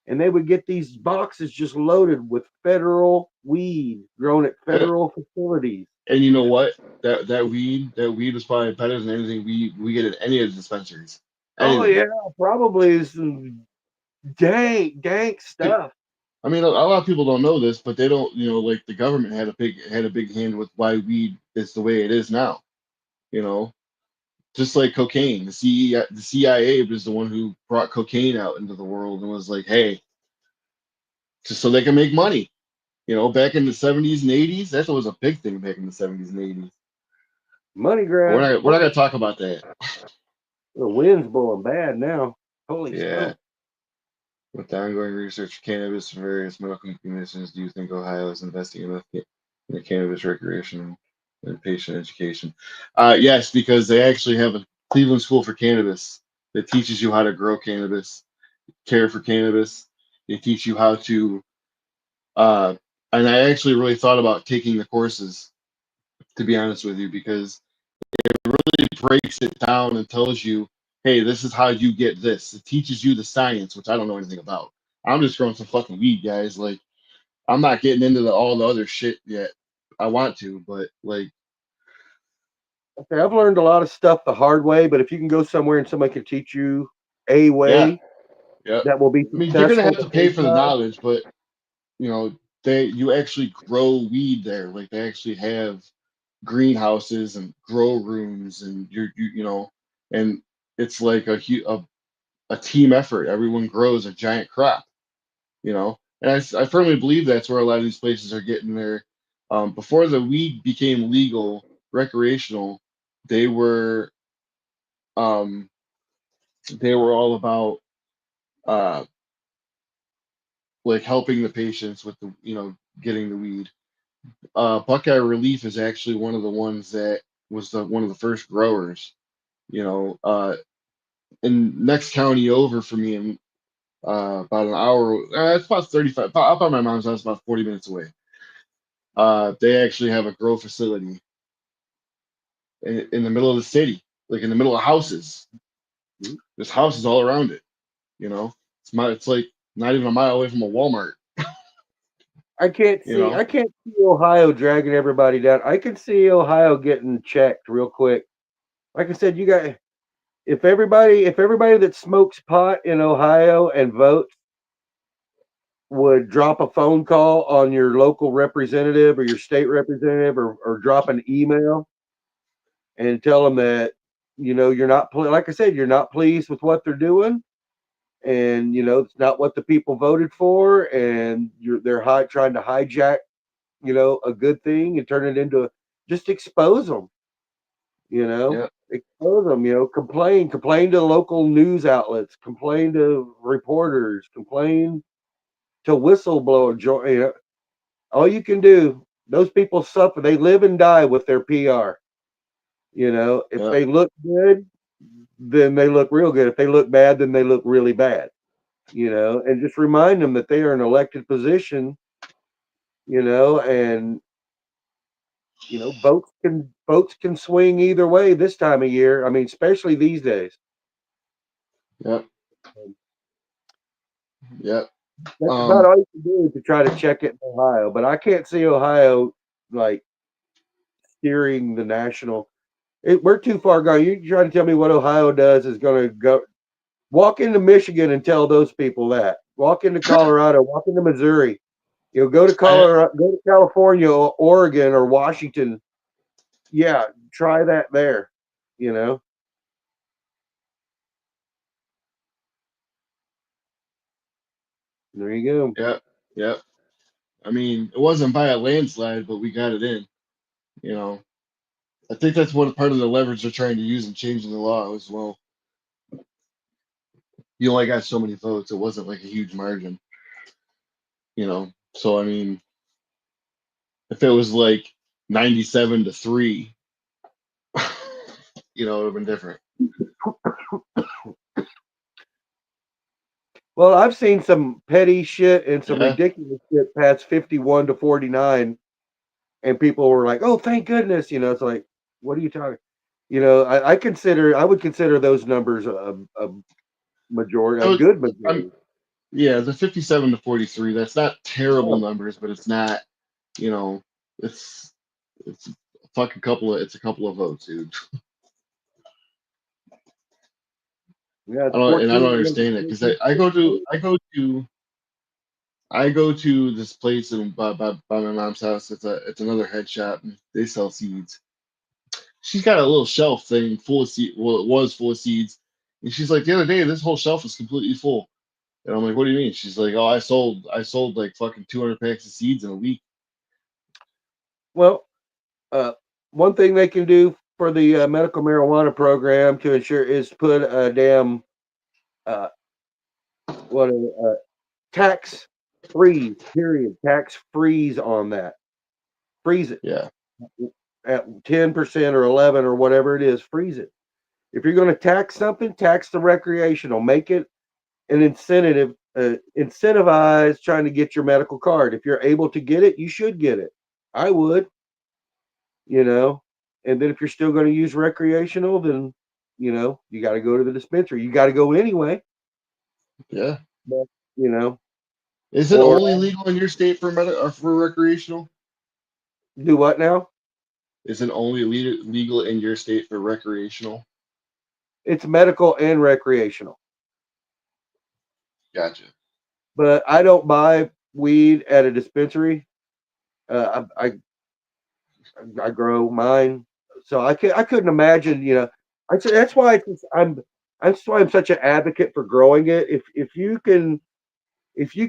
and they would get these boxes just loaded with federal weed grown at yeah. federal facilities. And you know what? That weed was probably better than anything we get at any of the dispensaries. Oh Anything. yeah, probably some dank Hey, stuff. I mean, a lot of people don't know this, but they don't. Like the government had a big hand with why weed is the way it is now. You know, just like cocaine. The CIA was the one who brought cocaine out into the world and was like, hey, just so they can make money. Back in the 70s and 80s, that was a big thing back in the 70s and 80s. Money But grab. we're not gonna talk about that. The wind's blowing bad now. Holy Yeah. smoke. With the ongoing research of cannabis for various medical conditions, do you think Ohio is investing enough in the cannabis recreation and patient education? Yes, because they actually have a Cleveland School for Cannabis that teaches you how to grow cannabis, care for cannabis. They teach you how to, uh, and I actually really thought about taking the courses, to be honest with you, because it breaks it down and tells you, hey, this is how you get this. It teaches you the science, which I don't know anything about. I'm just growing some fucking weed, guys. Like, I'm not getting into all the other shit yet. I want to, but like, Okay, I've learned a lot of stuff the hard way, but if you can go somewhere and somebody can teach you a yeah, way yeah. that will be I mean, you're gonna successful have the to pay first for the time. knowledge, but you actually grow weed there. Like, they actually have greenhouses and grow rooms, and and it's like a team effort. Everyone grows a giant crop. And I firmly believe that's where a lot of these places are getting their. Before the weed became legal, recreational, they were um, they were all about uh, like helping the patients with the getting the weed. Buckeye Relief is actually one of the ones that was one of the first growers. You know, in next county over for me, and about an hour. It's about 35. Up by my mom's house, about 40 minutes away. They actually have a grow facility in the middle of the city, like in the middle of houses. There's houses all around it. You know, it's like not even a mile away from a Walmart. I can't You see know, Ohio dragging everybody down. I can see Ohio getting checked real quick. Like I said, you got if everybody that smokes pot in Ohio and votes would drop a phone call on your local representative or your state representative, or drop an email and tell them that you're not like I said, you're not pleased with what they're doing, and it's not what the people voted for, and they're trying to hijack a good thing and turn it into just expose them, yeah, expose them, complain to local news outlets, complain to reporters, complain to whistleblower. All you can do, those people suffer. They live and die with their PR. If yeah, they look good, then they look real good. If they look bad, then they look really bad. And just remind them that they are an elected position, and votes can swing either way this time of year. I mean, especially these days. yeah, yeah. That's about all you can do to try to check it in Ohio. But I can't see Ohio like steering the national. We're too far gone. You trying to tell me what Ohio does is going to go walk into Michigan and tell those people that. Walk into Colorado, walk into Missouri. Go to I, Colorado, go to California, or Oregon, or Washington. Yeah, try that there. There you go. yeah, yeah. I mean, it wasn't by a landslide, but we got it in. You know, I think that's what part of the leverage they're trying to use in changing the law as well. You only got so many votes. It wasn't like a huge margin. So I mean, if it was like 97-3, it would have been different. Well, I've seen some petty shit and some Yeah, ridiculous shit past 51-49, and people were like, "Oh, thank goodness!" It's like, what are you talking? I would consider those numbers a majority, that a was, good I'm, majority. yeah, the 57-43. That's not terrible Yeah, numbers, but it's not. You know, it's it's a fucking couple of it's a couple of votes, dude. yeah, I it's don't and I 14 don't against understand it because 14. I go to this place by my mom's house. It's another head shop. And they sell seeds. She's got a little shelf thing full of seed. Well, it was full of seeds, and she's like, the other day this whole shelf was completely full. And I'm like, what do you mean? She's like, oh, I sold like fucking 200 packs of seeds in a week. Well, uh, one thing they can do for the medical marijuana program to ensure is put a damn uh, what a tax freeze period, tax freeze on that. Freeze it Yeah, at 10% or 11 or whatever it is. Freeze it. If you're going to tax something, tax the recreational. Make it an incentive. Incentivize trying to get your medical card. If you're able to get it, you should get it. I would, you know. And then if you're still going to use recreational, then you got to go to the dispensary. You got to go anyway. yeah. But, you know, Is it or only legal in your state for or for recreational? do what now? Is it only legal in your state for recreational? It's medical and recreational. Gotcha. But I don't buy weed at a dispensary. I grow mine, so I couldn't imagine. That's why that's why I'm such an advocate for growing it. If you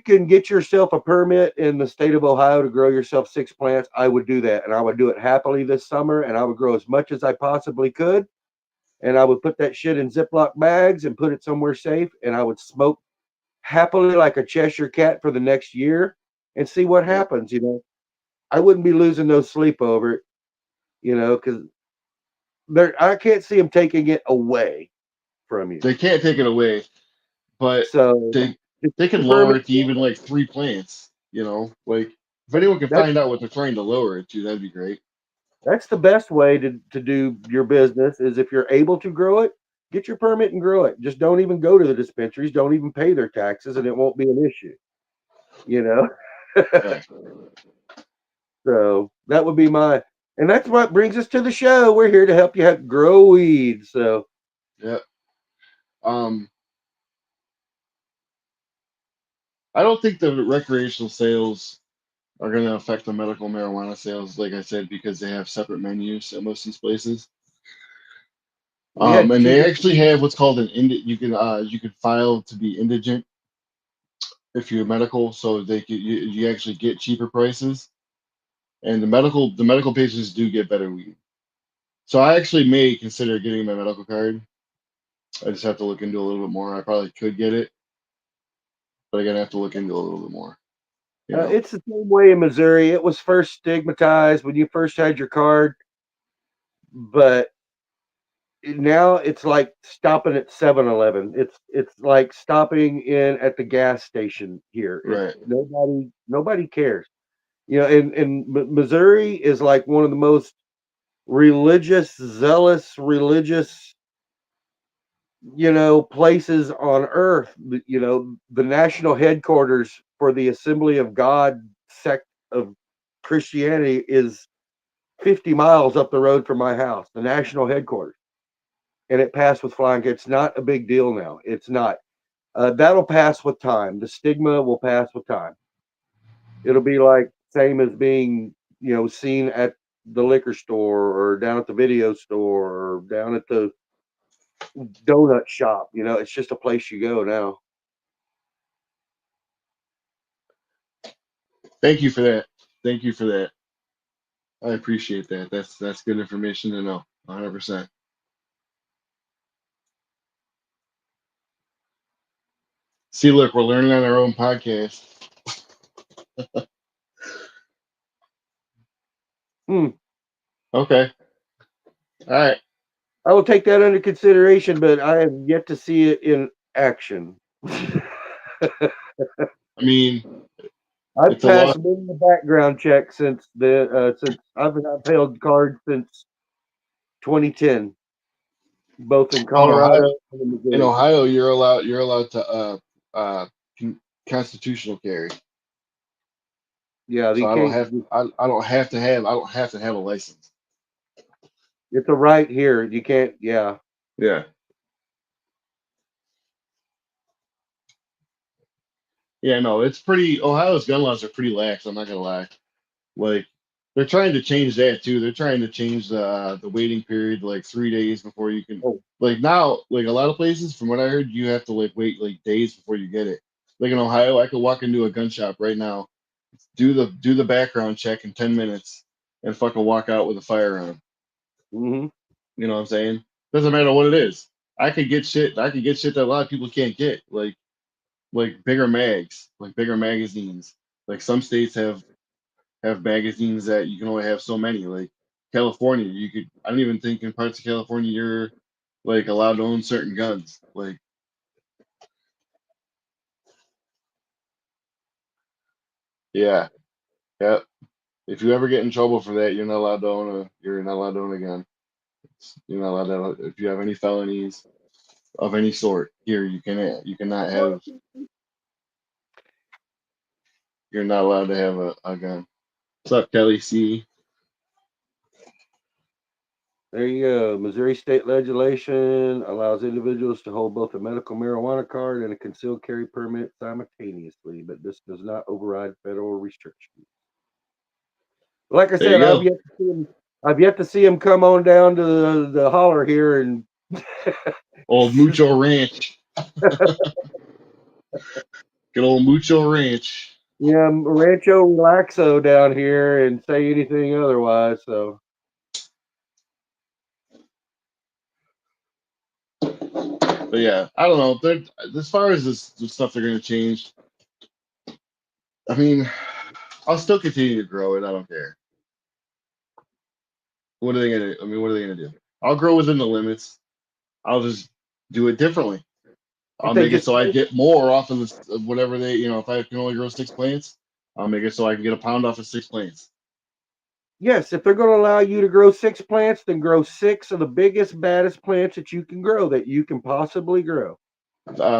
can get yourself a permit in the state of Ohio to grow yourself 6 plants, I would do that, and I would do it happily this summer, and I would grow as much as I possibly could, and I would put that shit in Ziploc bags and put it somewhere safe, and I would smoke happily like a Cheshire cat for the next year and see what Yeah. happens. I wouldn't be losing no sleep over it, because I can't see them taking it away from you. They can't take it away, but So they just they get can your lower permit. it to even like 3 plants. Like if anyone can That's find out what they're trying to lower it to, that'd be great. that's the best way to do your business is if you're able to grow it, get your permit and grow it. Just don't even go to the dispensaries. Don't even pay their taxes, and it won't be an issue. You know. Yeah. So that would be and that's what brings us to the show. We're here to help you grow weed. So Yeah. I don't think the recreational sales are going to affect the medical marijuana sales, like I said, because they have separate menus at most of these places. we had And two they different. actually have what's called an you can file to be indigent if you're medical, so you actually get cheaper prices, and the medical patients do get better weed. So I actually may consider getting my medical card. I just have to look into it a little bit more. I probably could get it, but I'm gonna have to look into it a little bit more. It's the same way in Missouri. It was first stigmatized when you first had your card, but now it's like stopping at 7-Eleven. It's like stopping in at the gas station here. Right. Nobody cares. And Missouri is like one of the most zealous religious, places on earth. The national headquarters for the Assembly of God sect of Christianity is 50 miles up the road from my house, the national headquarters. And it passed with flying. It's not a big deal now. It's not. That'll pass with time. The stigma will pass with time. It'll be like same as being, seen at the liquor store or down at the video store or down at the donut shop. It's just a place you go now. Thank you for that. Thank you for that. I appreciate that. That's good information to know. 100%. See, look, we're learning on our own podcast. Hmm. Okay. All right. I will take that under consideration, but I have yet to see it in action. I mean, I've it's a lot. passed many a background check since I've held cards since 2010, both in Oh, in Ohio, Colorado and in in Missouri. Ohio, you're allowed to constitutional carry. Yeah, So they I don't can't. have I don't have to have a license. It's a right here. You can't. Yeah. Yeah. Yeah, no, it's pretty. Ohio's gun laws are pretty lax. I'm not gonna lie. Like they're trying to change that too. They're trying to change the waiting period to like 3 days before you can. Oh. Like now, like a lot of places, from what I heard, you have to like wait like days before you get it. Like in Ohio, I could walk into a gun shop right now, do the background check in 10 minutes, and fucking walk out with a firearm. Mm-hmm. You know what I'm saying? Doesn't matter what it is. I could get shit. I could get shit that a lot of people can't get. Like bigger mags, like bigger magazines. Like some states have magazines that you can only have so many. Like California, I don't even think in parts of California you're like allowed to own certain guns. Like yeah, yeah. If you ever get in trouble for that, you're not allowed to own a gun. You're not allowed to if you have any felonies of any sort here, you cannot have you're not allowed to have a gun. What's up, Kelly C? There you go. Missouri state legislation allows individuals to hold both a medical marijuana card and a concealed carry permit simultaneously, but this does not override federal restrictions. Like I There you said, go. I've yet to see him come on down to the holler here and Old Mucho Ranch. Good old Mucho Ranch. Rancho Relaxo down here and say anything otherwise. So But yeah, I don't know. As far as the stuff they're going to change, I mean, I'll still continue to grow it. I don't care. What are they gonna? I mean, what are they gonna do? I'll grow within the limits. I'll just do it differently. If I'll they make it just so I get more off of this, of whatever they, if I can only grow 6 plants, I'll make it so I can get a pound off of 6 plants. yes, if they're going to allow you to grow 6 plants, then grow 6 of the biggest, baddest plants that you can grow, that you can possibly grow.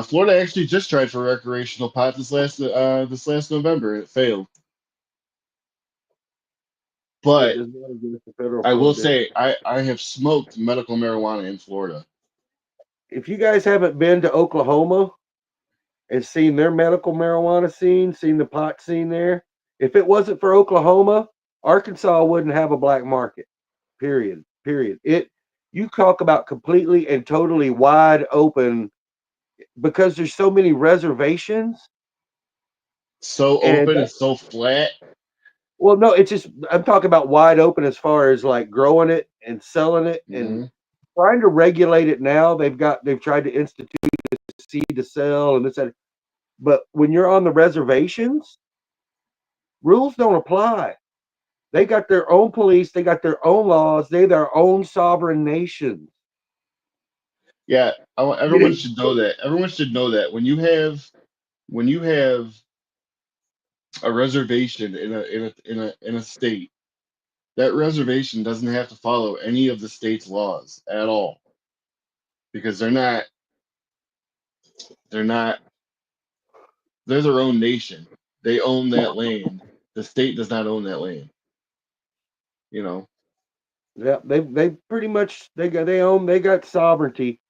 Florida actually just tried for recreational pot this last November. It failed. It But does not exist the federal I will prohibition. say I have smoked medical marijuana in Florida. If you guys haven't been to Oklahoma and seen their medical marijuana scene, seen the pot scene there, if it wasn't for Oklahoma, Arkansas wouldn't have a black market. Period. Period. You talk about completely and totally wide open because there's so many reservations. So And open and so flat. well, no, it's just I'm talking about wide open as far as like growing it and selling it and Hmm. trying to regulate it now. They've tried to institute seed to sell and this and but when you're on the reservations, rules don't apply. They got their own police, they got their own laws, they're their own sovereign nations. Yeah, everyone should know that. Everyone should know that when you have a reservation in a state, that reservation doesn't have to follow any of the state's laws at all because they're not they're their own nation. They own that land. The state does not own that land. You know. Yeah, they pretty much they got sovereignty.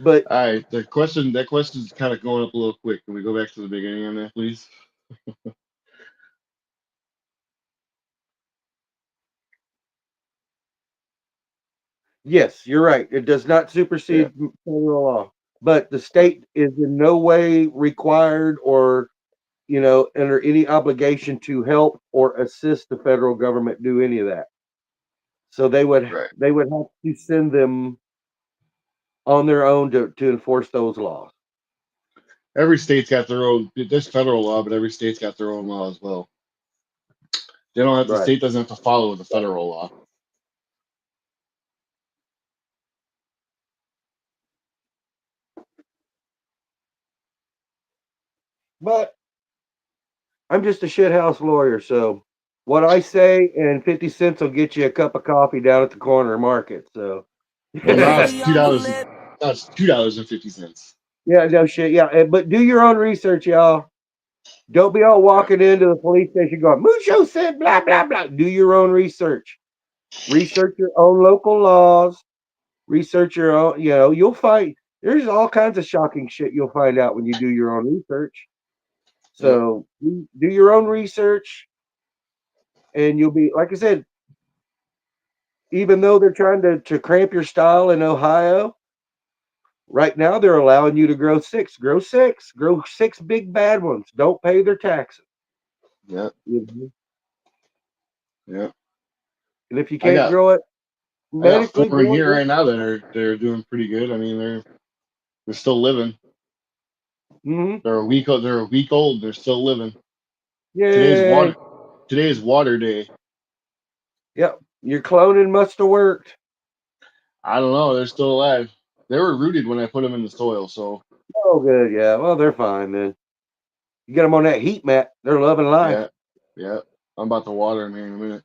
But All right, that question's kind of going up a little quick. Can we go back to the beginning on that, please? yes, you're right. It does not Yeah, supersede federal law. But the state is in no way required or under any obligation to help or assist the federal government do any of that. So right. they would have to send them on their own to enforce those laws. Every state's got their own. There's federal law, but every state's got their own law as well. They don't have. The Right. state doesn't have to follow the federal law. But I'm just a shithouse lawyer, so what I say and 50 cents will get you a cup of coffee down at the corner market. So Well, now yeah, it's $2. Now it's $2.50. no shit. Yeah, but do your own research, y'all. Don't be all Yeah. walking into the police station going, Mucho said blah blah blah. Do your own research. Research your own local laws. Research your own, you'll find there's all kinds of shocking shit you'll find out when you do your own research. Yep. So do your own research and you'll be, like I said, even though they're trying to cramp your style in Ohio, right now they're allowing you to grow six big bad ones. Don't pay their taxes. Yep. Mhm. Yep. And if you I can't got grow it I got medically, four in grow it. here right now that they're doing pretty good. I mean, they're still living. Mm-hmm. They're a week old. They're still living. Today's Yay. water. Today's water day. Yep. Your cloning must have worked. I don't know. They're still alive. They were rooted when I put them in the soil. So Oh, good. Yeah. Well, they're fine then. You get them on that heat mat. They're loving life. yeah, yeah. I'm about to water them here in a minute.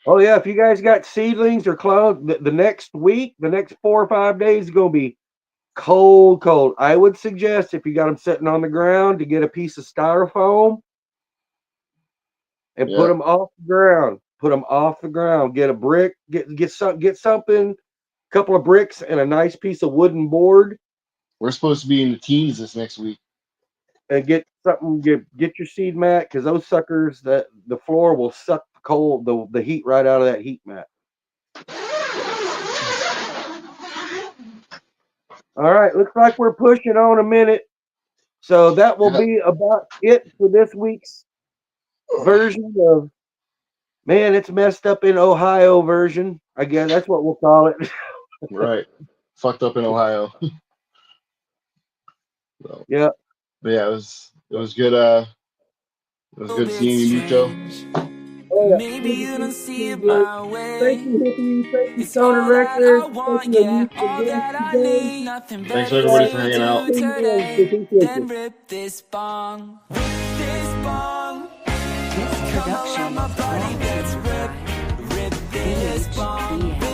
Oh, yeah. If you guys got seedlings or clones, the next week, the next 4 or 5 days is going to be cold, cold. I would suggest if you got them sitting on the ground to get a piece of styrofoam and put Yeah, them off the ground. Put them off the ground. Get a brick. Get something. A couple of bricks and a nice piece of wooden board, we're supposed to be in the teens this next week. and get something. Get your seed mat because those suckers that the floor will suck the cold, the heat right out of that heat mat. All right, looks like we're pushing on a minute, so that will Yeah, be about it for this week's version of Man, it's messed up in Ohio version. I guess that's what we'll call it. right. Fucked up in Ohio. So, Yeah. but yeah, it was good. It was good seeing you, Mucho. Oh, yeah. Maybe you don't see it Thank my way. you, Hippie. Thank you, It's all Stoner that I Records. Thank want, you, yeah, Music all that I need. Nothing Thanks better everybody for to hanging out. do today Appreciate than you. rip this bong. Rip this bong. This Come production around my is body, brought to let's you rip. by Rip this bong. DHBN